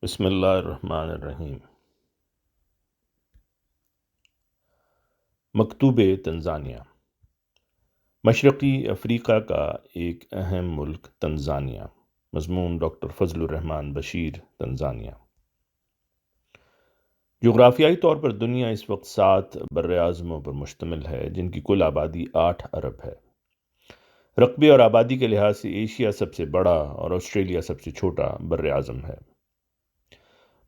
بسم اللہ الرحمن الرحیم۔ مکتوب تنزانیہ۔ مشرقی افریقہ کا ایک اہم ملک تنزانیہ۔ مضمون ڈاکٹر فضل الرحمن بشیر، تنزانیہ۔ جغرافیائی طور پر دنیا اس وقت 7 براعظموں پر مشتمل ہے، جن کی کل آبادی 8 ارب ہے۔ رقبے اور آبادی کے لحاظ سے ایشیا سب سے بڑا اور آسٹریلیا سب سے چھوٹا براعظم ہے۔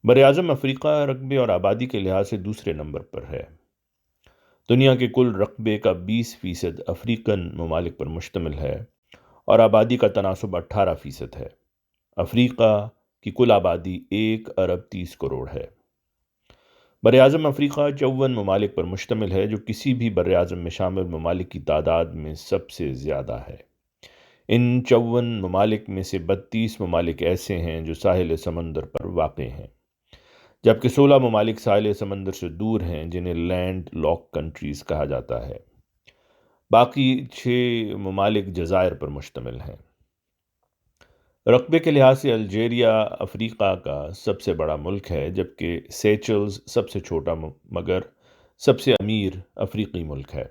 براعظم افریقہ رقبے اور آبادی کے لحاظ سے دوسرے نمبر پر ہے۔ دنیا کے کل رقبے کا 20% افریقن ممالک پر مشتمل ہے اور آبادی کا تناسب 18% ہے۔ افریقہ کی کل آبادی 1 ارب 30 کروڑ ہے۔ براعظم افریقہ 54 ممالک پر مشتمل ہے، جو کسی بھی براعظم میں شامل ممالک کی تعداد میں سب سے زیادہ ہے۔ ان 54 ممالک میں سے 32 ممالک ایسے ہیں جو ساحل سمندر پر واقع ہیں، جبکہ 16 ممالک ساحل سمندر سے دور ہیں، جنہیں لینڈ لاک کنٹریز کہا جاتا ہے۔ باقی 6 ممالک جزائر پر مشتمل ہیں۔ رقبے کے لحاظ سے الجیریا افریقہ کا سب سے بڑا ملک ہے، جبکہ سیچلز سب سے چھوٹا مگر سب سے امیر افریقی ملک ہے۔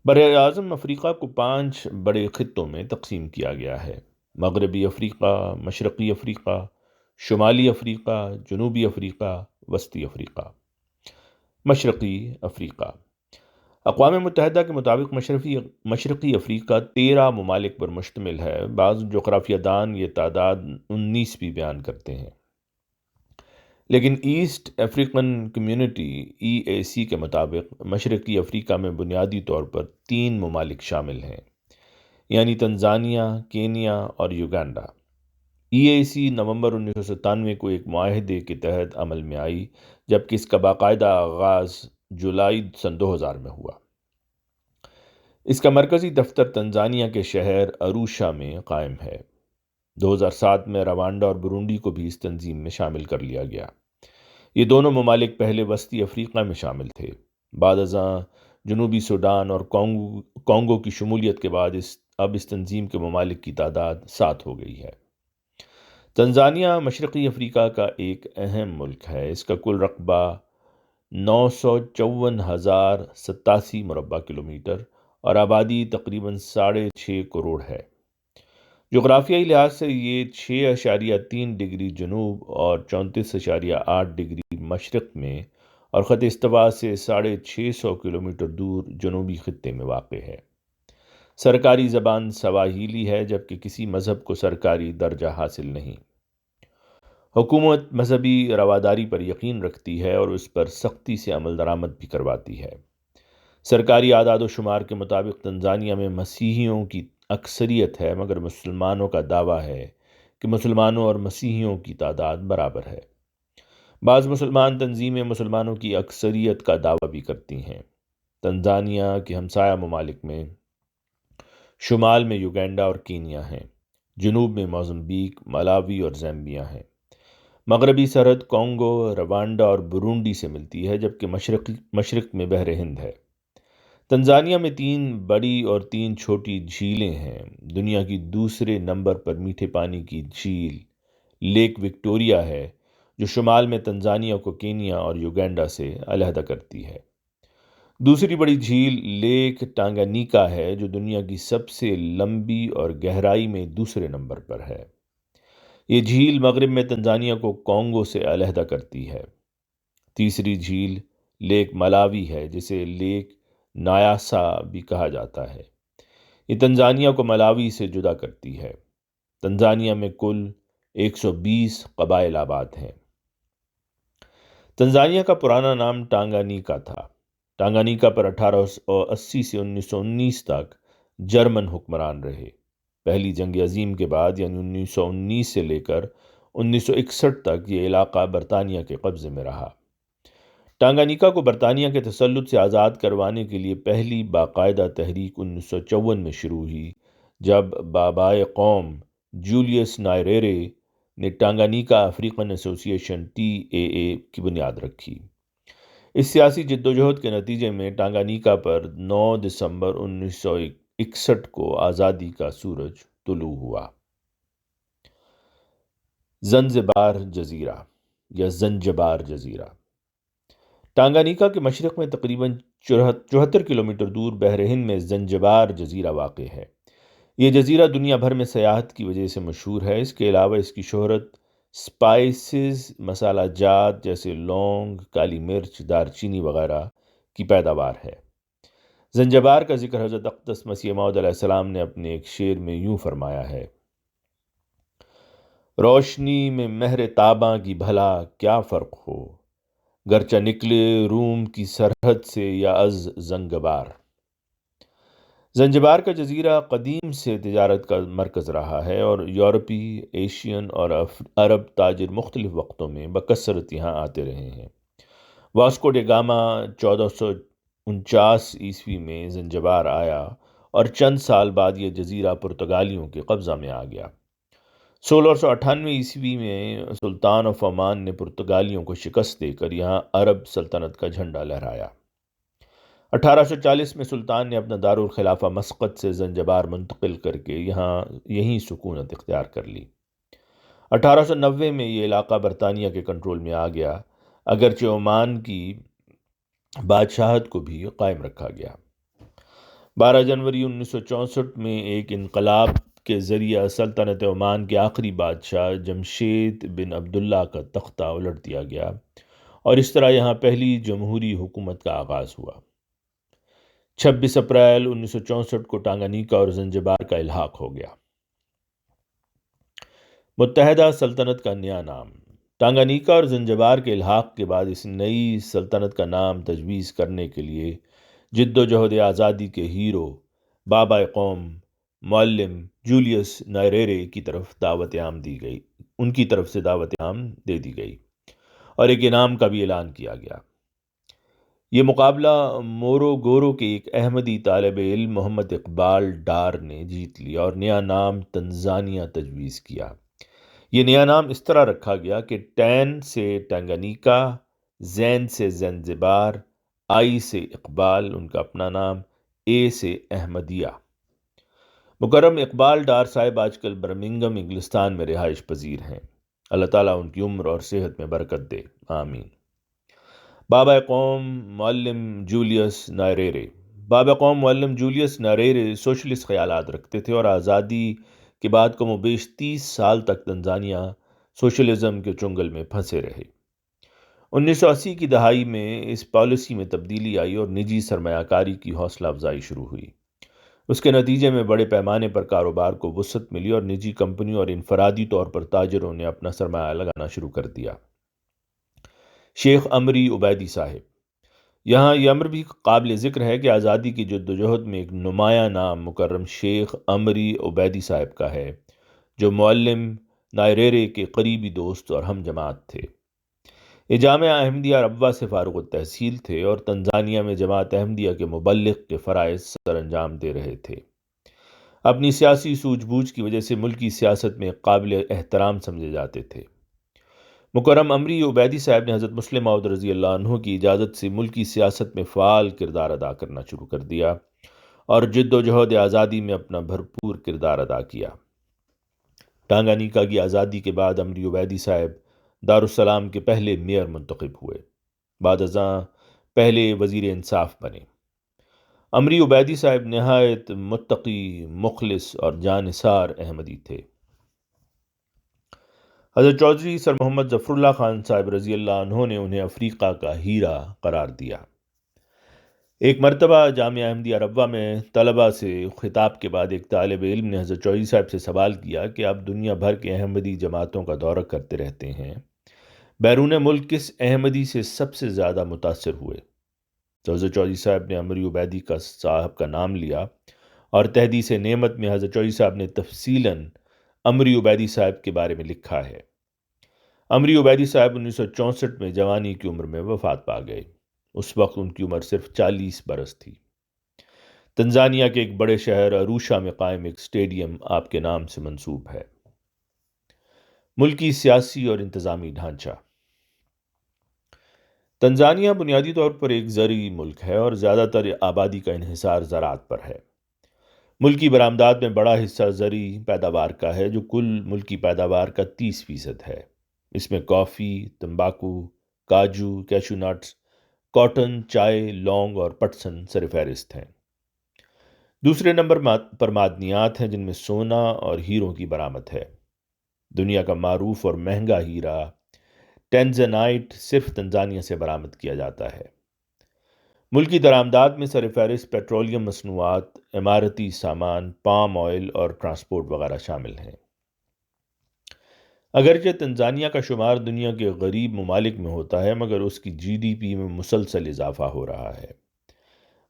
براعظم افریقہ کو 5 بڑے خطوں میں تقسیم کیا گیا ہے: مغربی افریقہ، مشرقی افریقہ، شمالی افریقہ، جنوبی افریقہ، وسطی افریقہ۔ مشرقی افریقہ۔ اقوام متحدہ کے مطابق مشرقی افریقہ 13 ممالک پر مشتمل ہے۔ بعض جغرافیہ دان یہ تعداد 19 بھی بیان کرتے ہیں، لیکن ایسٹ افریقن کمیونٹی EAC کے مطابق مشرقی افریقہ میں بنیادی طور پر 3 ممالک شامل ہیں، یعنی تنزانیہ، کینیا اور یوگنڈا۔ EAC نومبر 1997 کو ایک معاہدے کے تحت عمل میں آئی، جبکہ اس کا باقاعدہ آغاز جولائی سن 2000 میں ہوا۔ اس کا مرکزی دفتر تنزانیہ کے شہر اروشا میں قائم ہے۔ 2007 میں روانڈا اور برونڈی کو بھی اس تنظیم میں شامل کر لیا گیا۔ یہ دونوں ممالک پہلے وسطی افریقہ میں شامل تھے۔ بعد ازاں جنوبی سوڈان اور کانگو کی شمولیت کے بعد اب اس تنظیم کے ممالک کی تعداد 7 ہو گئی ہے۔ تنزانیہ مشرقی افریقہ کا ایک اہم ملک ہے۔ اس کا کل رقبہ 954,087 مربع کلومیٹر اور آبادی تقریباً 6.5 کروڑ ہے۔ جغرافیائی لحاظ سے یہ 6.3 ڈگری جنوب اور 34.8 ڈگری مشرق میں اور خط استوا سے 650 کلومیٹر دور جنوبی خطے میں واقع ہے۔ سرکاری زبان سواہیلی ہے، جبکہ کسی مذہب کو سرکاری درجہ حاصل نہیں۔ حکومت مذہبی رواداری پر یقین رکھتی ہے اور اس پر سختی سے عمل درآمد بھی کرواتی ہے۔ سرکاری اعداد و شمار کے مطابق تنزانیہ میں مسیحیوں کی اکثریت ہے، مگر مسلمانوں کا دعویٰ ہے کہ مسلمانوں اور مسیحیوں کی تعداد برابر ہے۔ بعض مسلمان تنظیمیں مسلمانوں کی اکثریت کا دعویٰ بھی کرتی ہیں۔ تنزانیہ کے ہمسایہ ممالک میں شمال میں یوگنڈا اور کینیا ہیں، جنوب میں موزمبیق، ملاوی اور زامبیا ہیں۔ مغربی سرحد کانگو، روانڈا اور برونڈی سے ملتی ہے، جبکہ مشرق میں بحر ہند ہے۔ تنزانیہ میں 3 بڑی اور 3 چھوٹی جھیلیں ہیں۔ دنیا کی دوسرے نمبر پر میٹھے پانی کی جھیل لیک وکٹوریہ ہے، جو شمال میں تنزانیہ کو کینیا اور یوگنڈا سے علیحدہ کرتی ہے۔ دوسری بڑی جھیل لیک ٹانگانیکا ہے، جو دنیا کی سب سے لمبی اور گہرائی میں دوسرے نمبر پر ہے۔ یہ جھیل مغرب میں تنزانیہ کو کانگو سے علیحدہ کرتی ہے۔ تیسری جھیل لیک ملاوی ہے، جسے لیک نایاسا بھی کہا جاتا ہے۔ یہ تنزانیہ کو ملاوی سے جدا کرتی ہے۔ تنزانیہ میں کل 120 قبائل آباد ہیں۔ تنزانیہ کا پرانا نام ٹانگانیکا تھا۔ ٹانگانیکا پر 1880 سے 1919 تک جرمن حکمران رہے۔ پہلی جنگ عظیم کے بعد یعنی 1919 سے لے کر 1961 تک یہ علاقہ برطانیہ کے قبضے میں رہا۔ ٹانگانیکا کو برطانیہ کے تسلط سے آزاد کروانے کے لیے پہلی باقاعدہ تحریک 1954 میں شروع ہوئی، جب بابائے قوم جولیس نائریرے نے ٹانگانیکا افریقن ایسوسی ایشن TAA کی بنیاد رکھی۔ اس سیاسی جدوجہد کے نتیجے میں ٹانگانیکا پر 9 دسمبر 1961 کو آزادی کا سورج طلوع ہوا۔ زنجبار جزیرہ یا زنجبار جزیرہ ٹانگانیکا کے مشرق میں تقریباً 74 کلومیٹر دور بحر ہند میں زنجبار جزیرہ واقع ہے۔ یہ جزیرہ دنیا بھر میں سیاحت کی وجہ سے مشہور ہے۔ اس کے علاوہ اس کی شہرت سپائسز، مسالہ جات جیسے لونگ، کالی مرچ، دار چینی وغیرہ کی پیداوار ہے۔ زنجبار کا ذکر حضرت اقدس مسیح موعود علیہ السلام نے اپنے ایک شعر میں یوں فرمایا ہے: روشنی میں مہر تاباں کی بھلا کیا فرق ہو، گرچہ نکلے روم کی سرحد سے یا از زنگبار۔ زنجبار کا جزیرہ قدیم سے تجارت کا مرکز رہا ہے اور یورپی، ایشین اور عرب تاجر مختلف وقتوں میں بکثرت یہاں آتے رہے ہیں۔ واسکو ڈے گاما 1449 عیسوی میں زنجبار آیا اور چند سال بعد یہ جزیرہ پرتگالیوں کے قبضہ میں آ گیا۔ 1698 عیسوی میں سلطان آف عمان نے پرتگالیوں کو شکست دے کر یہاں عرب سلطنت کا جھنڈا لہرایا۔ 1840 میں سلطان نے اپنا دارالخلافہ مسقط سے زنجبار منتقل کر کے یہیں سکونت اختیار کر لی۔ 1890 میں یہ علاقہ برطانیہ کے کنٹرول میں آ گیا، اگرچہ عمان کی بادشاہت کو بھی قائم رکھا گیا۔ 12 جنوری 1964 میں ایک انقلاب کے ذریعہ سلطنت عمان کے آخری بادشاہ جمشید بن عبداللہ کا تختہ الٹ دیا گیا اور اس طرح یہاں پہلی جمہوری حکومت کا آغاز ہوا۔ 26 اپریل 1964 کو ٹانگانیکا اور زنجبار کا الحاق ہو گیا۔ متحدہ سلطنت کا نیا نام۔ ٹانگانیکا اور زنجبار کے الحاق کے بعد اس نئی سلطنت کا نام تجویز کرنے کے لیے جد و جہد آزادی کے ہیرو بابا قوم معلم جولیس نائریرے کی طرف سے دعوت عام دے دی گئی اور ایک انعام کا بھی اعلان کیا گیا۔ یہ مقابلہ مورو گورو کے ایک احمدی طالب علم محمد اقبال ڈار نے جیت لیا اور نیا نام تنزانیہ تجویز کیا۔ یہ نیا نام اس طرح رکھا گیا کہ ٹین سے ٹانگانیکا، زین سے زنجبار، آئی سے اقبال ان کا اپنا نام، اے سے احمدیہ۔ مکرم اقبال ڈار صاحب آج کل برمنگھم انگلستان میں رہائش پذیر ہیں۔ اللہ تعالیٰ ان کی عمر اور صحت میں برکت دے، آمین۔ بابا قوم معلم جولیس نائریرے۔ بابا قوم معلم جولیس نائریرے سوشلسٹ خیالات رکھتے تھے اور آزادی کے بعد کم و بیش 30 سال تک تنزانیہ سوشلزم کے چنگل میں پھنسے رہے۔ 1980 کی دہائی میں اس پالیسی میں تبدیلی آئی اور نجی سرمایہ کاری کی حوصلہ افزائی شروع ہوئی۔ اس کے نتیجے میں بڑے پیمانے پر کاروبار کو وسعت ملی اور نجی کمپنیوں اور انفرادی طور پر تاجروں نے اپنا سرمایہ لگانا شروع کر دیا۔ شیخ عمری عبیدی صاحب۔ یہاں یہ امر بھی قابل ذکر ہے کہ آزادی کی جدوجہد میں ایک نمایاں نام مکرم شیخ عمری عبیدی صاحب کا ہے، جو معلم نائریرے کے قریبی دوست اور ہم جماعت تھے۔ یہ جامعہ احمدیہ ربوہ سے فارغ التحصیل تھے اور تنزانیہ میں جماعت احمدیہ کے مبلغ کے فرائض سر انجام دے رہے تھے۔ اپنی سیاسی سوجھ بوجھ کی وجہ سے ملکی سیاست میں قابل احترام سمجھے جاتے تھے۔ مکرم عمری عبیدی صاحب نے حضرت مسلم موعود رضی اللہ عنہ کی اجازت سے ملکی سیاست میں فعال کردار ادا کرنا شروع کر دیا اور جد و جہد آزادی میں اپنا بھرپور کردار ادا کیا۔ ٹانگانیکا کی آزادی کے بعد عمری عبیدی صاحب دارالسلام کے پہلے میئر منتخب ہوئے، بعد ازاں پہلے وزیر انصاف بنے۔ عمری عبیدی صاحب نہایت متقی، مخلص اور جانثار احمدی تھے۔ حضرت چودھری سر محمد ظفر اللہ خان صاحب رضی اللہ عنہ نے انہیں افریقہ کا ہیرا قرار دیا۔ ایک مرتبہ جامعہ احمدیہ ربوہ میں طلبہ سے خطاب کے بعد ایک طالب علم نے حضرت چودھری صاحب سے سوال کیا کہ آپ دنیا بھر کے احمدی جماعتوں کا دورہ کرتے رہتے ہیں، بیرون ملک کس احمدی سے سب سے زیادہ متاثر ہوئے؟ تو حضرت چودھری صاحب نے عمری عبیدی صاحب کا نام لیا اور تحدیث نعمت میں حضرت چودھری صاحب نے تفصیلاً عمری عبیدی صاحب کے بارے میں لکھا ہے۔ عمری عبیدی صاحب 1964 میں جوانی کی عمر میں وفات پا گئے۔ اس وقت ان کی عمر صرف 40 برس تھی۔ تنزانیہ کے ایک بڑے شہر اروشا میں قائم ایک اسٹیڈیم آپ کے نام سے منسوب ہے۔ ملکی سیاسی اور انتظامی ڈھانچہ۔ تنزانیہ بنیادی طور پر ایک زرعی ملک ہے اور زیادہ تر آبادی کا انحصار زراعت پر ہے۔ ملکی برآمدات میں بڑا حصہ زرعی پیداوار کا ہے جو کل ملکی پیداوار کا 30% ہے۔ اس میں کافی، تمباکو، کاجو، کیشو نٹس، کاٹن، چائے، لونگ اور پٹسن سرفہرست ہیں۔ دوسرے نمبر پر معدنیات ہیں جن میں سونا اور ہیروں کی برآمد ہے۔ دنیا کا معروف اور مہنگا ہیرا ٹینزانائٹ صرف تنزانیہ سے برآمد کیا جاتا ہے۔ ملکی درآمدات میں سرفہرست پیٹرولیم مصنوعات، عمارتی سامان، پام آئل اور ٹرانسپورٹ وغیرہ شامل ہیں۔ اگرچہ تنزانیہ کا شمار دنیا کے غریب ممالک میں ہوتا ہے مگر اس کی جی ڈی پی میں مسلسل اضافہ ہو رہا ہے۔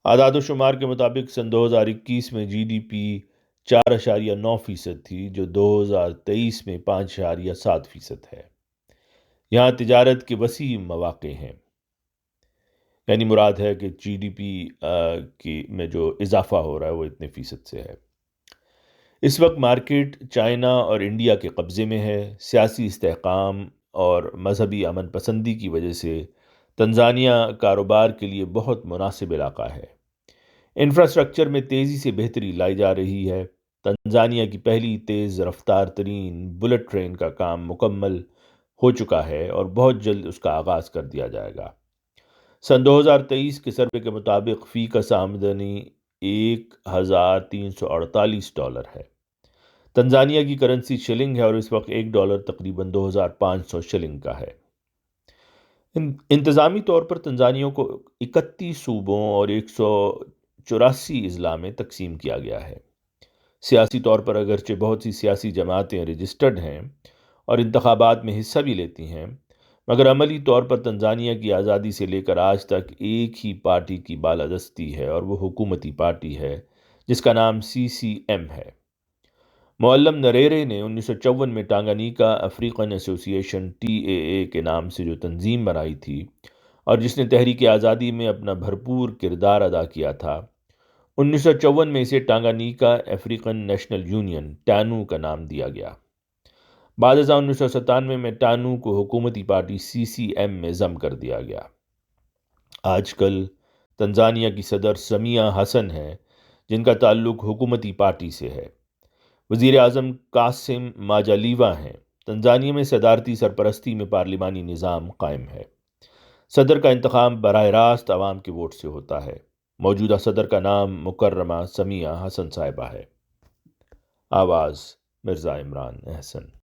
اعداد و شمار کے مطابق سن 2021 میں جی ڈی پی 4.9% تھی جو 2023 میں 5.7% ہے۔ یہاں تجارت کے وسیع مواقع ہیں، یعنی مراد ہے کہ جی ڈی پی میں جو اضافہ ہو رہا ہے وہ اتنے فیصد سے ہے۔ اس وقت مارکیٹ چائنا اور انڈیا کے قبضے میں ہے۔ سیاسی استحکام اور مذہبی امن پسندی کی وجہ سے تنزانیہ کاروبار کے لیے بہت مناسب علاقہ ہے۔ انفراسٹرکچر میں تیزی سے بہتری لائی جا رہی ہے۔ تنزانیہ کی پہلی تیز رفتار ترین بلٹ ٹرین کا کام مکمل ہو چکا ہے اور بہت جلد اس کا آغاز کر دیا جائے گا۔ سن 2023 کے سروے کے مطابق فی کس آمدنی $1,348 ہے۔ تنزانیہ کی کرنسی شلنگ ہے اور اس وقت $1 تقریباً 2,500 شلنگ کا ہے۔ انتظامی طور پر تنزانیہ کو 31 صوبوں اور 184 اضلاع میں تقسیم کیا گیا ہے۔ سیاسی طور پر اگرچہ بہت سی سیاسی جماعتیں رجسٹرڈ ہیں اور انتخابات میں حصہ بھی لیتی ہیں مگر عملی طور پر تنزانیہ کی آزادی سے لے کر آج تک ایک ہی پارٹی کی بالادستی ہے اور وہ حکومتی پارٹی ہے جس کا نام CCM ہے۔ معلم نریرے نے 1954 میں ٹانگانیکا افریقن ایسوسی ایشن TAA کے نام سے جو تنظیم بنائی تھی اور جس نے تحریک آزادی میں اپنا بھرپور کردار ادا کیا تھا، 1954 میں اسے ٹانگانیکا افریقن نیشنل یونین ٹانو کا نام دیا گیا۔ بعد ازاں 1997 میں ٹانو کو حکومتی پارٹی CCM میں ضم کر دیا گیا۔ آج کل تنزانیہ کی صدر سمیہ حسن ہے جن کا تعلق حکومتی پارٹی سے ہے۔ وزیر اعظم قاسم ماجالیوا ہیں۔ تنزانیہ میں صدارتی سرپرستی میں پارلیمانی نظام قائم ہے۔ صدر کا انتخاب براہ راست عوام کے ووٹ سے ہوتا ہے۔ موجودہ صدر کا نام مکرمہ سمیہ حسن صاحبہ ہے۔ آواز مرزا عمران احسن۔